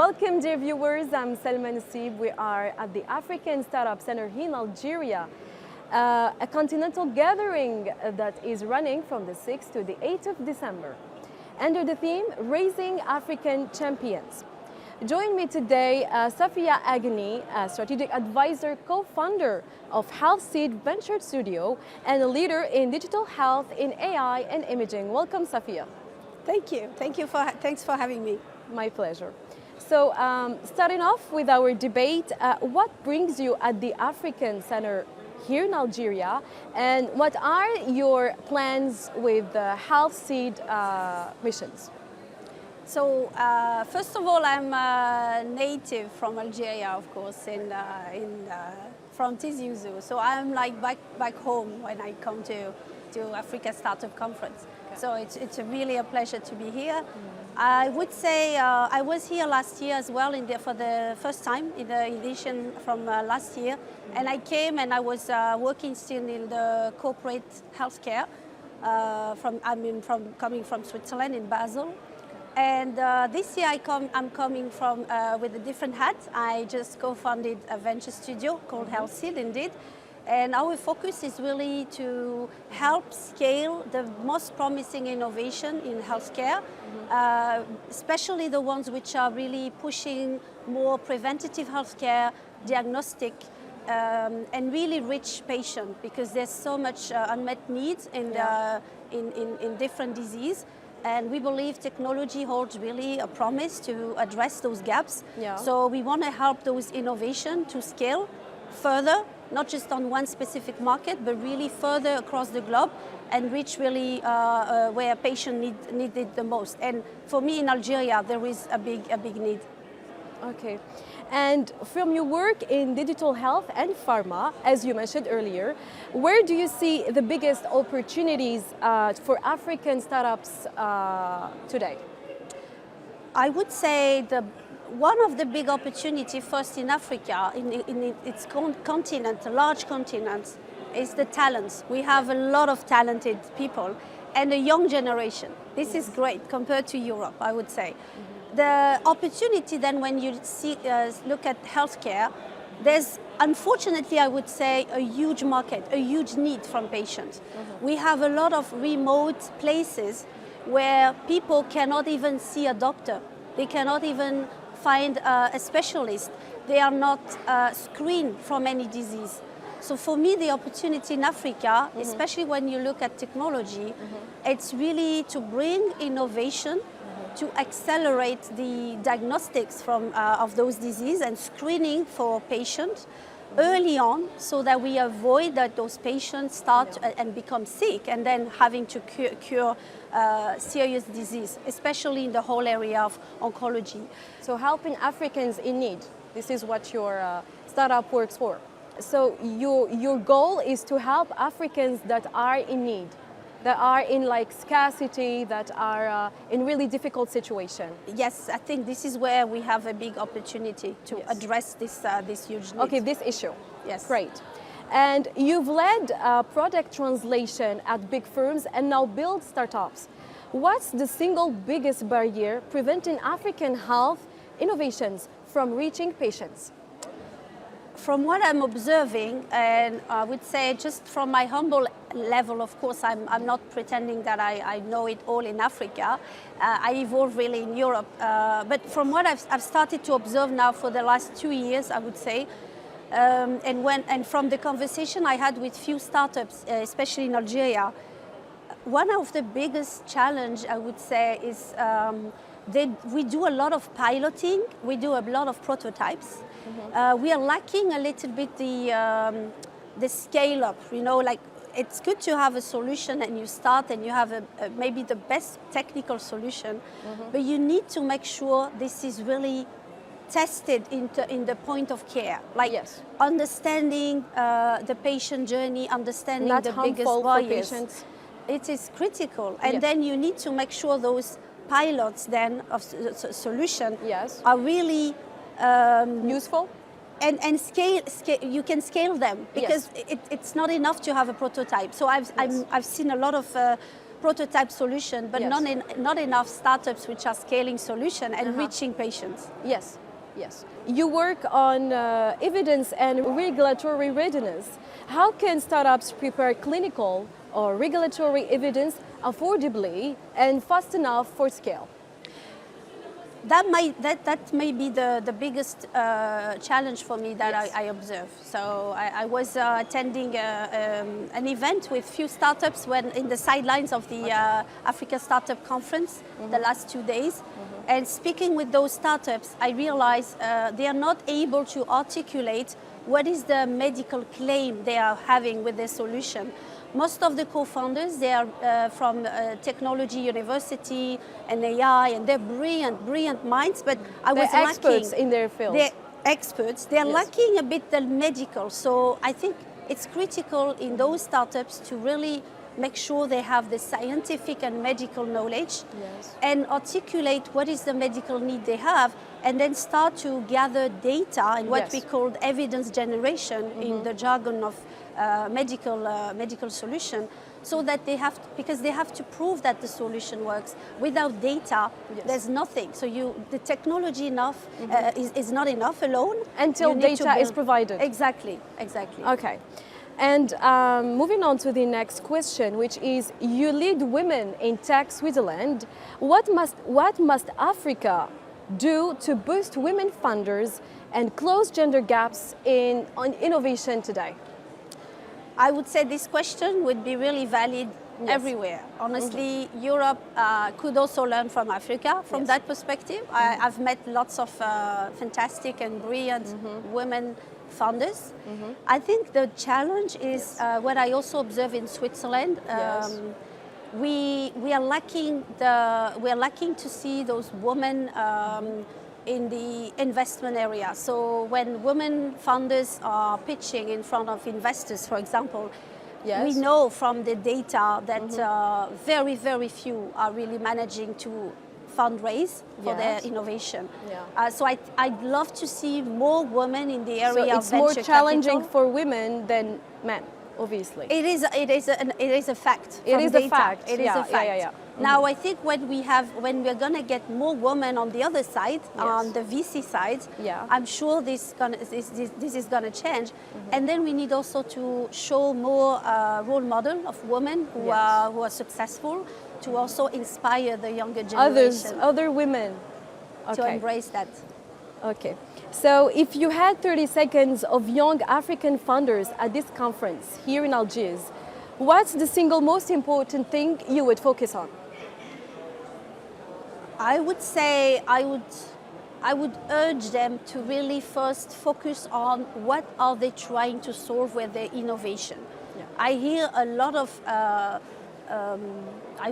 Welcome, dear viewers. I'm Selma Nassib. We are at the African Startup Center here in Algeria, a continental gathering that is running from the 6th to the 8th of December, under the theme Raising African Champions. Join me today, Safia Agni, a strategic advisor, co-founder of Healthtech Venture Studio, and a leader in digital health in AI and imaging. Welcome, Safia. Thank you. Thanks for having me. My pleasure. So, starting off with our debate, what brings you at the African Center here in Algeria, and what are your plans with the Healthtech missions? So, first of all, I'm a native from Algeria, of course, from Tizi Ouzou. So I'm like back home when I come to Africa Startup Conference. Okay. So it's really a pleasure to be here. I would say I was here last year as well for the first time in the edition from last year, and I came and I was working still in the corporate healthcare. Coming from Switzerland in Basel. And this year I'm coming from with a different hat. I just co-founded a venture studio called Healthtech, indeed. And our focus is really to help scale the most promising innovation in healthcare, especially the ones which are really pushing more preventative healthcare, diagnostic, and really reach patient, because there's so much unmet needs in different diseases. And we believe technology holds really a promise to address those gaps. Yeah. So we want to help those innovations to scale further, not just on one specific market, but really further across the globe and reach really where patients need it the most. And for me in Algeria, there is a big need. Okay. And from your work in digital health and pharma, as you mentioned earlier, where do you see the biggest opportunities for African startups today? I would say one of the big opportunities first in Africa, in its continent, a large continent, is the talents. We have a lot of talented people and a young generation. This is great compared to Europe, I would say. The opportunity then when you look at healthcare, there's unfortunately, I would say, a huge market, a huge need from patients. We have a lot of remote places where people cannot even see a doctor. They cannot even find a specialist. They are not screened from any disease. So for me, the opportunity in Africa, especially when you look at technology, it's really to bring innovation to accelerate the diagnostics of those diseases and screening for patients early on, so that we avoid that those patients start and become sick and then having to cure serious disease, especially in the whole area of oncology. So helping Africans in need, this is what your startup works for. So your goal is to help Africans that are in need, that are in like scarcity, that are in really difficult situation. Yes, I think this is where we have a big opportunity to address this huge need. Okay, this issue. Yes. Great. And you've led product translation at big firms and now build startups. What's the single biggest barrier preventing African health innovations from reaching patients? From what I'm observing, and I would say just from my humble level, of course, I'm not pretending that I know it all in Africa. I evolved really in Europe. But from what I've started to observe now for the last 2 years, I would say, and from the conversation I had with few startups, especially in Algeria, one of the biggest challenge, I would say, is we do a lot of piloting, we do a lot of prototypes. We are lacking a little bit the scale up, like it's good to have a solution and you start and you have maybe the best technical solution, but you need to make sure this is really tested in the point of care, like understanding the patient journey, understanding not the harmful biggest barriers. For patients. It is critical, and then you need to make sure those pilots then of solution are really useful and scale. You can scale them, because it's not enough to have a prototype. So I've seen a lot of prototype solution, but Yes. not enough startups which are scaling solution and reaching patients. Yes, yes. You work on evidence and regulatory readiness. How can startups prepare clinical or regulatory evidence affordably and fast enough for scale? That may be the biggest challenge for me that Yes. I observe. So I was attending an event with few startups when in the sidelines of the Africa Startup Conference the last 2 days. And speaking with those startups, I realized they are not able to articulate what is the medical claim they are having with their solution. Most of the co-founders, they are from technology university and AI, and they're brilliant minds, but I was They're lacking. experts in their field. They're experts. They're Yes. lacking a bit the medical. So I think it's critical in those startups to really make sure they have the scientific and medical knowledge Yes. and articulate what is the medical need they have, and then start to gather data and what Yes. we call evidence generation in the jargon of medical solution, so that they have because they have to prove that the solution works. Without data, Yes. there's nothing. So the technology is not enough alone Until You need to data is build- provided. Exactly. Okay. And moving on to the next question, which is, you lead women in tech Switzerland. What must Africa do to boost women funders and close gender gaps on innovation today? I would say this question would be really valid Yes. everywhere. Honestly, Europe could also learn from Africa from Yes. that perspective. I've met lots of fantastic and brilliant women founders. I think the challenge is what I also observe in Switzerland. Yes. We are lacking to see those women in the investment area. So when women founders are pitching in front of investors, for example, Yes. we know from the data that very few are really managing to fundraise for their Yes. innovation. Yeah. So I'd love to see more women in the So area of it's more venture challenging capital. for women than men, obviously. It is a fact. It from is a data. fact. It is Yeah, a fact. yeah. Now I think when we're gonna get more women on the other side, on the VC side, Yeah. I'm sure this is gonna change. And then we need also to show more role model of women who Yes. are successful, to also inspire the younger generation Other women. to Okay. embrace that. Okay. So if you had 30 seconds of young African founders at this conference here in Algiers, what's the single most important thing you would focus on? I would say I would urge them to really first focus on what are they trying to solve with their innovation. Yeah. I hear a lot of, I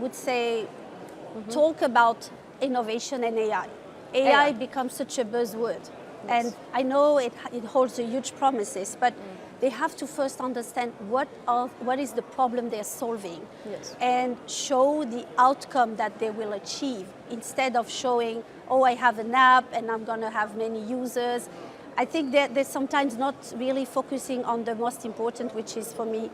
would say, talk about innovation and AI. AI becomes such a buzzword. And I know it holds a huge promises, but they have to first understand what is the problem they're solving, Yes. and show the outcome that they will achieve, instead of showing, oh, I have an app and I'm going to have many users. I think that they're sometimes not really focusing on the most important, which is for me,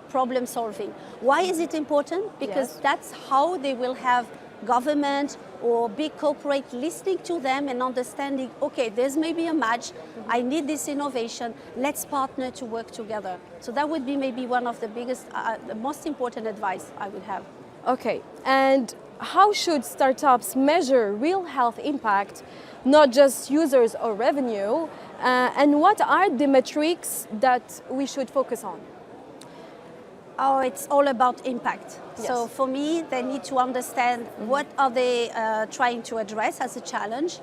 problem solving. Why is it important? Because Yes. that's how they will have government or big corporate listening to them and understanding, okay, there's maybe a match, I need this innovation, let's partner to work together. So that would be maybe one of the biggest, the most important advice I would have. Okay. And how should startups measure real health impact, not just users or revenue? And what are the metrics that we should focus on? Oh, it's all about impact. Yes. So for me, they need to understand what are they trying to address as a challenge.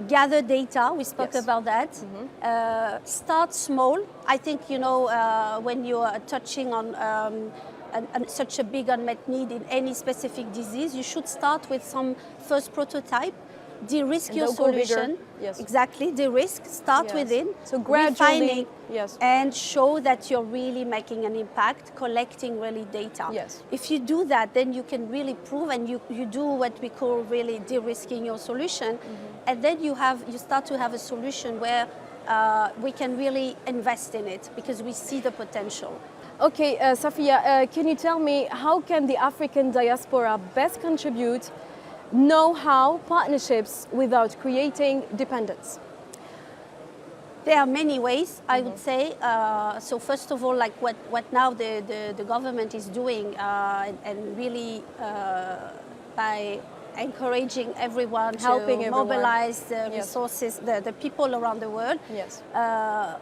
Gather data, we spoke Yes. about that. Start small. I think, when you are touching on such a big unmet need in any specific disease, you should start with some first prototype, de-risk And your don't go bigger. solution. Yes. Exactly, de-risk, start Yes. within. So gradually, refining, yes. and show that you're really making an impact, collecting really data. Yes. If you do that, then you can really prove, and you do what we call really de-risking your solution, and then you start to have a solution where we can really invest in it because we see the potential. Okay, Safia, can you tell me how can the African diaspora best contribute know-how partnerships without creating dependence? There are many ways, I would say. So first of all, like what now the government is doing, and really by encouraging everyone Helping to everyone. mobilize the resources, the people around the world. Yes.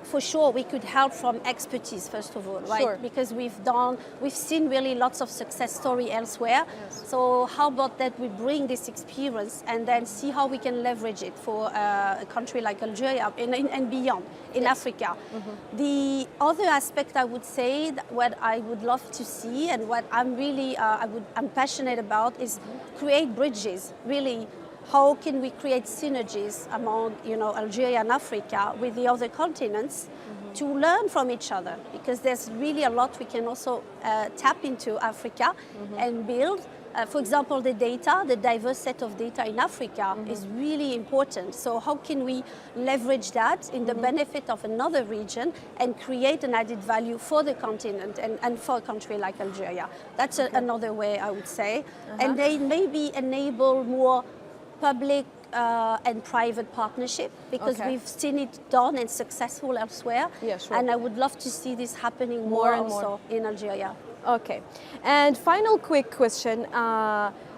For sure, we could help from expertise, first of all, right? Sure. Because we've seen really lots of success story elsewhere. Yes. So how about that we bring this experience and then see how we can leverage it for a country like Algeria and beyond in Africa. The other aspect I would say, what I would love to see and what I'm really I'm passionate about is create bridges. Really, how can we create synergies among Algeria and Africa with the other continents to learn from each other? Because there's really a lot we can also tap into Africa and build. For example, the data, the diverse set of data in Africa is really important. So how can we leverage that in the benefit of another region and create an added value for the continent and for a country like Algeria? That's another way, I would say. And they maybe enable more public and private partnership, because we've seen it done and successful elsewhere. Yeah, sure. And I would love to see this happening more and also in Algeria. Okay. And final quick question.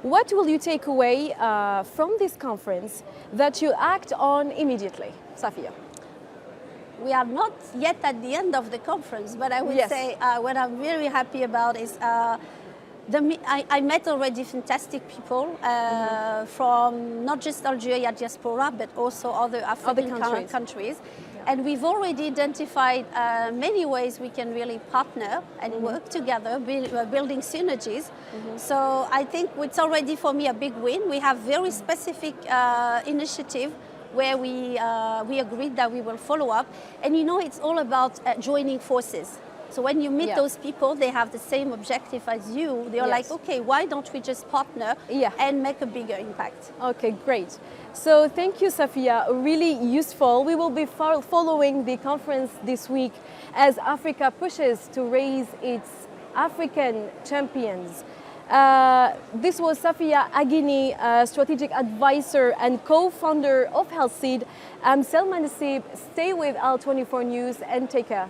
What will you take away from this conference that you act on immediately, Safia? We are not yet at the end of the conference, but I would say what I'm very happy about is I met already fantastic people from not just Algeria diaspora, but also other African countries. And we've already identified many ways we can really partner and work together, building synergies. So I think it's already for me a big win. We have very specific initiative where we agreed that we will follow up. And it's all about joining forces. So when you meet those people, they have the same objective as you. They're like, okay, why don't we just partner and make a bigger impact? Okay, great. So thank you, Safia. Really useful. We will be following the conference this week as Africa pushes to raise its African champions. This was Safia Aghini, strategic advisor and co-founder of Healthtech. I'm Selma Nassib. Stay with Al24 News and take care.